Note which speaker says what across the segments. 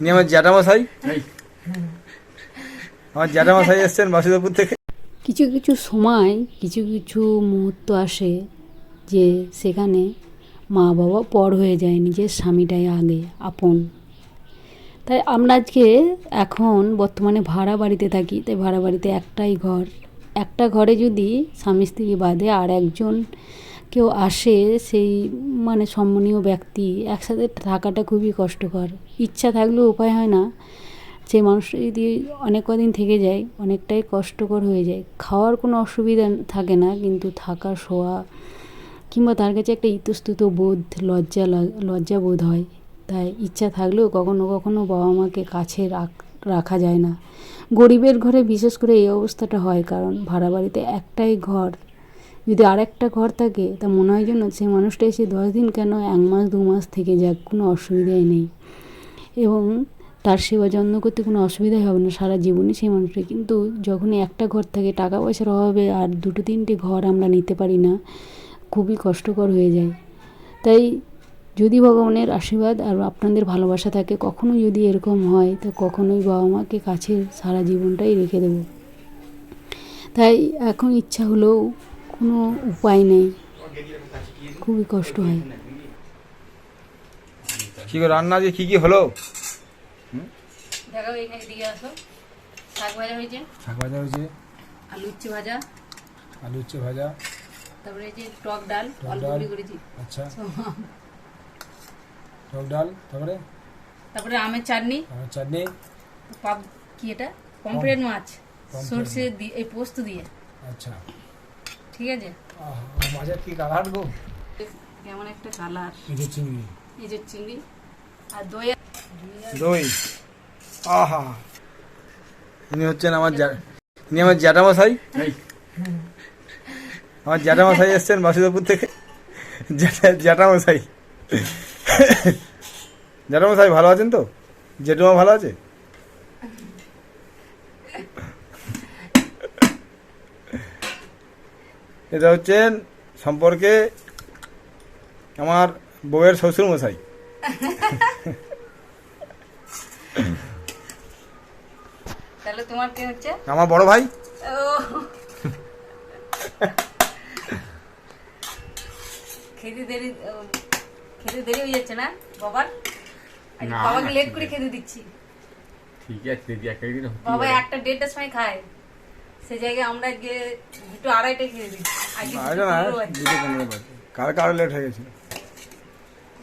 Speaker 1: ইনি আমার জ্যাঠামশাই। আমার জ্যাঠামশাই এসছেন বাসুদেবপুর থেকে।
Speaker 2: কিছু কিছু সময় কিছু কিছু মুহূর্ত আসে যে সেখানে মা বাবা পর হয়ে যায়, নিজের স্বামীটাই আগে আপন। তাই আমরা আজকে এখন বর্তমানে ভাড়া বাড়িতে থাকি। তাই ভাড়া বাড়িতে একটাই ঘর, একটা ঘরে যদি স্বামী স্ত্রী বাদে আর একজন কেউ আসে, সেই মানে সম্মানীয় ব্যক্তি, একসাথে থাকাটা খুবই কষ্টকর। ইচ্ছা থাকলেও উপায় হয় না। সেই মানুষটা যদি অনেক কদিন থেকে যায়, অনেকটাই কষ্টকর হয়ে যায়। খাওয়ার কোনো অসুবিধা থাকে না, কিন্তু থাকা, শোয়া কিংবা তার কাছে একটা ইতস্তত বোধ, লজ্জা বোধ হয়। তাই ইচ্ছা থাকলেও কখনো কখনো বাবা মাকে কাছে রাখা যায় না। গরিবের ঘরে বিশেষ করে এই অবস্থাটা হয়, কারণ ভাড়া বাড়িতে একটাই ঘর। যদি আর একটা ঘর থাকে তা মনে হয় যেন সেই মানুষটা এসে 10 দিন কেন 1 মাস 2 মাস থেকে যাক, কোনো অসুবিধাই নেই, এবং তার সেবা যত্ন করতে কোনো অসুবিধাই হবে না সারা জীবনই সেই মানুষটা। কিন্তু যখনই একটা ঘর থাকে, টাকা পয়সার অভাবে আর 2-3টে ঘর আমরা নিতে পারি না, খুবই কষ্টকর হয়ে যায়। তাই যদি ভগবানের আশীর্বাদ আর আপনাদের ভালোবাসা থাকে, কখনো যদি এরকম হয়, তো কখনোই বাবা মাকে কাছে সারা জীবনটাই রেখে দেব। তাই এখন ইচ্ছা হলেও কোনো উপায় নেই, খুবই কষ্ট হয়।
Speaker 1: কি করে রান্না যে কি হলো?
Speaker 2: দেখো এখানে দিয়ে আসো। শাক ভাজা হয়েছে,
Speaker 1: শাক ভাজা হয়েছে,
Speaker 2: আলু উচ্ছে ভাজা, তারপরে এই যে টক ডাল অল্প করে করেছি।
Speaker 1: আচ্ছা, টক ডাল, তারপরে
Speaker 2: আমের চাটনি, পাপ কি এটা পমফ্রেট মাছ সরষে দিয়ে, এই পোস্ত দিয়ে।
Speaker 1: আচ্ছা,
Speaker 2: ঠিক আছে।
Speaker 1: মাছের কি কালার গো?
Speaker 2: কেমন একটা কালার। এই যে চিংড়ি আর দই।
Speaker 1: আহা, ইনি হচ্ছেন আমার জ্যাঠামশাই। আমার জ্যাঠামশাই এসছেন বাসুদেবপুর থেকে। জ্যাঠামশাই জ্যাঠামশাই ভালো আছেন তো? জেঠুমা ভালো আছে? এটা হচ্ছেন সম্পর্কে আমার বউয়ের শ্বশুর মশাই।
Speaker 2: তাহলে তোমার কে হচ্ছে?
Speaker 1: আমার বড় ভাই।
Speaker 2: খেতে দেরি হয়ে যাচ্ছে না বাবার? বাবাকে লেট করে খেতে দিচ্ছি।
Speaker 1: ঠিক আছে,
Speaker 2: বাবা একটা 1:30টার সময় খায়, সে জায়গায় আমরা গিয়ে 2-2:30টায় খেয়ে দিচ্ছি।
Speaker 1: কার লেট হয়ে গেছে?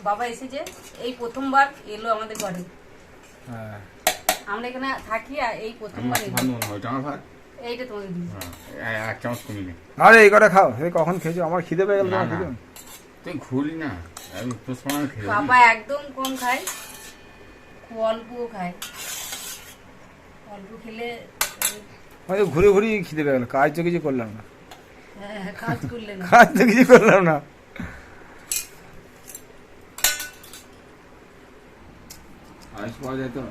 Speaker 2: বাবা এসেছে, এই প্রথমবার এলো আমাদের ঘরে।
Speaker 1: হ্যাঁ,
Speaker 2: আমরা এখানে থাকি আর এই প্রথমবার এলো। এইটা তোমাদের দিন
Speaker 1: এক চামচ কমিয়ে। আরে এই কটা খাও। কখন খেয়েছো? আমার খিদে পেয়ে গেল।
Speaker 3: তুই ঘুরি না,
Speaker 2: বাবা একদম কম খায়, খুব অল্প খায়। অল্প খেলে
Speaker 1: ঘুরে ঘুরে খিদে পেয়ে গেল। কাজ তো কিছু করলাম না।
Speaker 2: কাজ করলে না,
Speaker 1: কাজ তো কিছু করলাম না।
Speaker 3: আইস পাওয়া যায় তো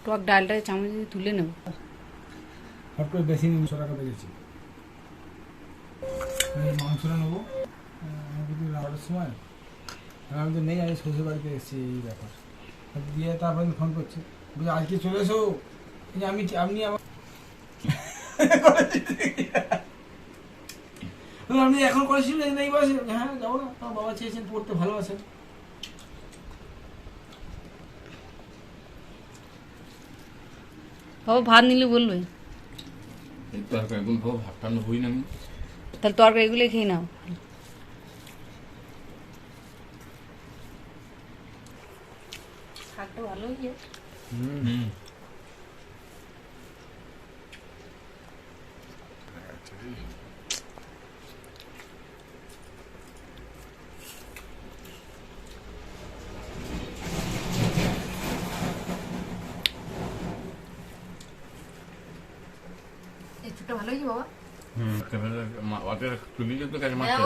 Speaker 2: টক ডালটা চামচ দিয়ে তুলে নেব।
Speaker 1: বেশি 100 টাকা বেজেছি। মাংসটা নেবো রাখার সময়। আমি তো নেই, আমি শ্বশুর বাড়িতে এসেছি, এই ব্যাপার দিয়ে তারপরে ফোন করছি, বলছি আজকে চলে এসো। আপনি আপনি এখন করেছিলেন এই বয়সে? হ্যাঁ যাবো না, তোমার বাবা চেয়েছেন, পড়তে ভালোবাসেন।
Speaker 2: বাবা ভাত নিলে বলবে,
Speaker 3: ভাতটা হই না।
Speaker 2: তাহলে তরকারি এগুলো খেয়ে নাও। শাকটা ভালো হয়েছে। ভালো হয়েছে বাবা।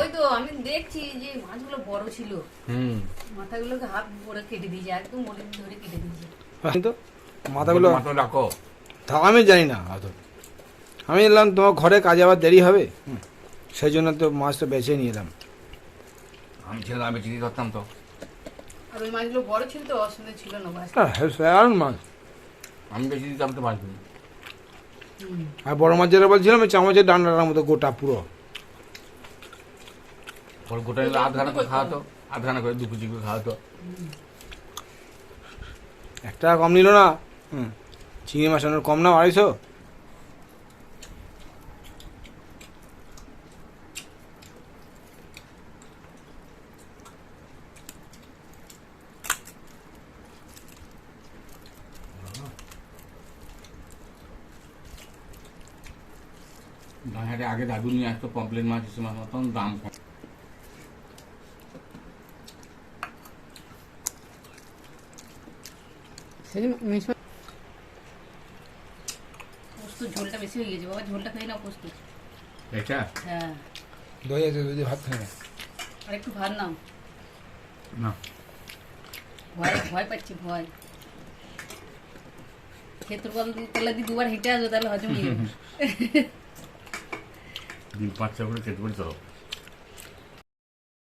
Speaker 2: ওই তো আমি দেখছি যে মাছগুলো বড় ছিল, মাথাগুলোকে হাত ভরে কেটে দিয়েছে, একদম মোটে ধরে কেটে দিয়েছে।
Speaker 1: মাথাগুলো রাখো, আমি জানি না। আমি এলাম তোমার ঘরে কাজে আবার দেরি হবে, সেই জন্য তো মাছটা বেছে নিয়ে এলাম।
Speaker 3: আমি ছিল আমি চিঠি করতাম তো।
Speaker 2: আর ওই মাছগুলো বড় ছিল তো, অসুবিধা ছিল না বাস।
Speaker 1: দারুণ মাছ।
Speaker 3: আমি বেশি দিতাম তো পারবি।
Speaker 1: আর বড় মাছ যেটা বলছিলাম ওই চামচের ডান্ডাটার মতো গোটা পুরো।
Speaker 3: ওর গোটা নিলে আধ ঘন্টা করে খাওয়াতো, আধ ঘন্টা করে 2 কেজি করে খাওয়াতো।
Speaker 1: একটা কম নিল না। চিংড়ি মাছ আনার কম না 250।
Speaker 3: বাজারে আগে দাদু নিয়ে আসতো পমপ্লেট মাছ, ইসে মাছ, তখন দাম কম।
Speaker 2: পোস্ত ঝোলটা বেশি হয়ে গেছে বাবা, ঝোলটা খাই না পোস্ত।
Speaker 3: এটা
Speaker 2: হ্যাঁ,
Speaker 1: দই আছে, দই দিয়ে ভাত খাই না।
Speaker 2: আর একটু ভাত নাও।
Speaker 3: না
Speaker 2: ভয় ভয় পাচ্ছি, ভয়। ক্ষেত্র তলা দিয়ে 2বার হেঁটে আসবো, তাহলে হজম হয়ে যাবে।
Speaker 3: দিন 5-6 করে খেতে পারি চলো।